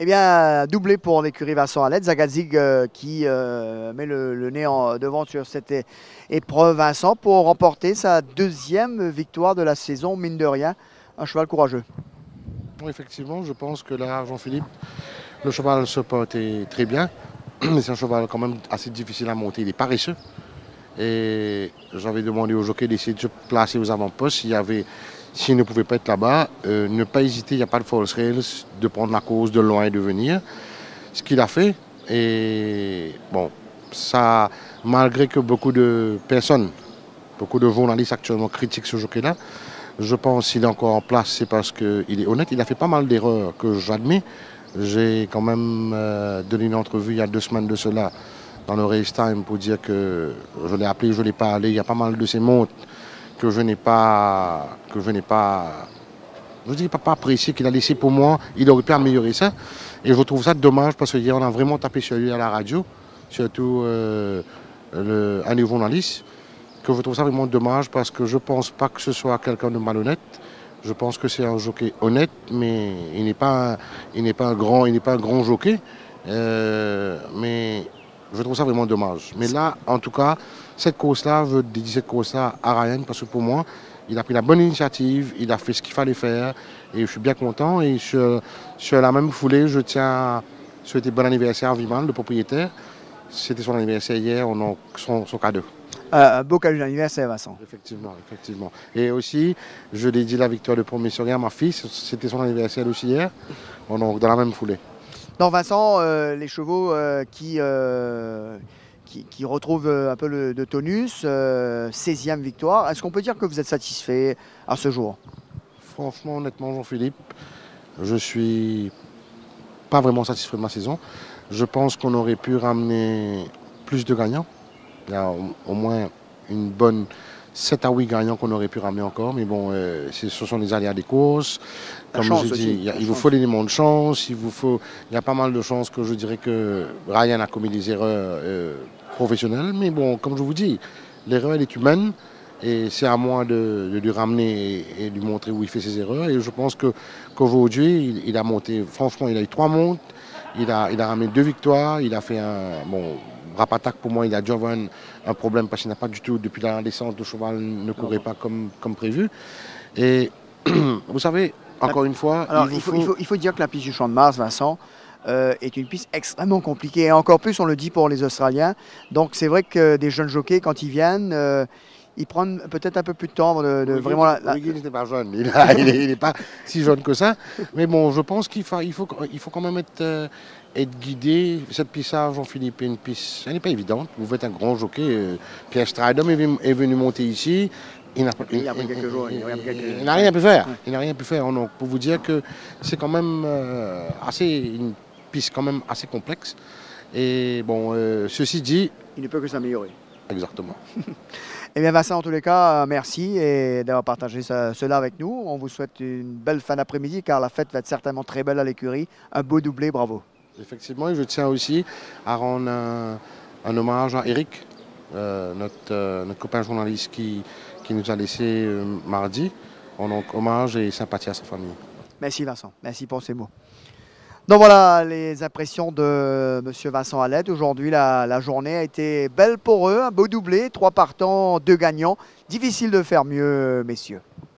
Eh bien, doublé pour l'écurie Vincent Alette. Zagazig qui met le nez devant sur cette épreuve, Vincent, pour remporter sa deuxième victoire de la saison, mine de rien. Un cheval courageux. Oui, effectivement, je pense que là, Jean-Philippe, le cheval se portait très bien. C'est un cheval quand même assez difficile à monter, il est paresseux. Et j'avais demandé au jockey d'essayer de se placer aux avant-postes. S'il ne pouvait pas être là-bas, ne pas hésiter, il n'y a pas de false rails, de prendre la cause de loin et de venir. Ce qu'il a fait. Et bon, ça, malgré que beaucoup de personnes, beaucoup de journalistes actuellement critiquent ce jockey-là, je pense qu'il est encore en place, c'est parce qu'il est honnête. Il a fait pas mal d'erreurs que j'admets. J'ai quand même donné une entrevue il y a 2 semaines de cela dans le Race Time pour dire que je l'ai appelé, je ne l'ai pas allé. Il y a pas mal de ces montres que je n'ai pas, je dis pas apprécié, qu'il a laissé pour moi. Il aurait pu améliorer ça. Et je trouve ça dommage parce qu'hier on a vraiment tapé sur lui à la radio, surtout un des journalistes, que je trouve ça vraiment dommage parce que je ne pense pas que ce soit quelqu'un de malhonnête. Je pense que c'est un jockey honnête, mais il n'est pas un grand jockey. Mais je trouve ça vraiment dommage. Mais là, en tout cas, cette course-là, je dédie cette course-là à Ryan parce que pour moi, il a pris la bonne initiative, il a fait ce qu'il fallait faire et je suis bien content. Et sur la même foulée, je tiens à souhaiter bon anniversaire à Vimal, le propriétaire. C'était son anniversaire hier, on a son cadeau. Un beau cadeau d'anniversaire, Vincent. Effectivement, effectivement. Et aussi, je dédie la victoire de Promissoria à ma fille, c'était son anniversaire aussi hier, dans la même foulée. Donc Vincent, les chevaux qui retrouvent un peu de tonus, 16e victoire. Est-ce qu'on peut dire que vous êtes satisfait à ce jour? Franchement, honnêtement, Jean-Philippe, je suis pas vraiment satisfait de ma saison. Je pense qu'on aurait pu ramener plus de gagnants. Il y a au moins une bonne 7 à 8 gagnants qu'on aurait pu ramener encore. Mais bon, ce sont les aléas des courses. Comme je dis, il vous faut l'élément de chance. Il y a pas mal de chances que je dirais que Ryan a commis des erreurs professionnelles. Mais bon, comme je vous dis, l'erreur elle est humaine. Et c'est à moi de lui ramener et de lui montrer où il fait ses erreurs. Et je pense qu'aujourd'hui, il a monté, franchement, il a eu 3 montes. Il a ramené 2 victoires. Il a fait un... Bon, Rapatak, pour moi, il a dû avoir un problème parce qu'il n'a pas du tout, depuis la descente, le cheval ne courait pas comme prévu. Et vous savez, encore une fois... Alors, il faut dire que la piste du Champ de Mars, Vincent, est une piste extrêmement compliquée. Et encore plus, on le dit pour les Australiens. Donc, c'est vrai que des jeunes jockeys, quand ils viennent... ils prennent peut-être un peu plus de temps de vraiment... Wiggins n'est pas jeune, il n'est pas si jeune que ça. Mais bon, je pense qu'il faut quand même être guidé. Cette piste-là, Jean-Philippe, est une piste, elle n'est pas évidente. Vous êtes un grand jockey. Pierre Stradom est venu monter ici. Il n'a rien pu faire. Il n'a rien pu faire. Donc, pour vous dire que c'est quand même une piste quand même assez complexe. Et bon, ceci dit... Il ne peut que s'améliorer. Exactement. Eh bien Vincent, en tous les cas, merci d'avoir partagé cela avec nous. On vous souhaite une belle fin d'après-midi car la fête va être certainement très belle à l'écurie. Un beau doublé, bravo. Effectivement, et je tiens aussi à rendre un hommage à Eric, notre copain journaliste qui nous a laissé mardi. Donc hommage et sympathie à sa famille. Merci Vincent, merci pour ces mots. Donc voilà les impressions de M. Vincent Alette. Aujourd'hui, la journée a été belle pour eux. Un beau doublé, 3 partants, 2 gagnants. Difficile de faire mieux, messieurs.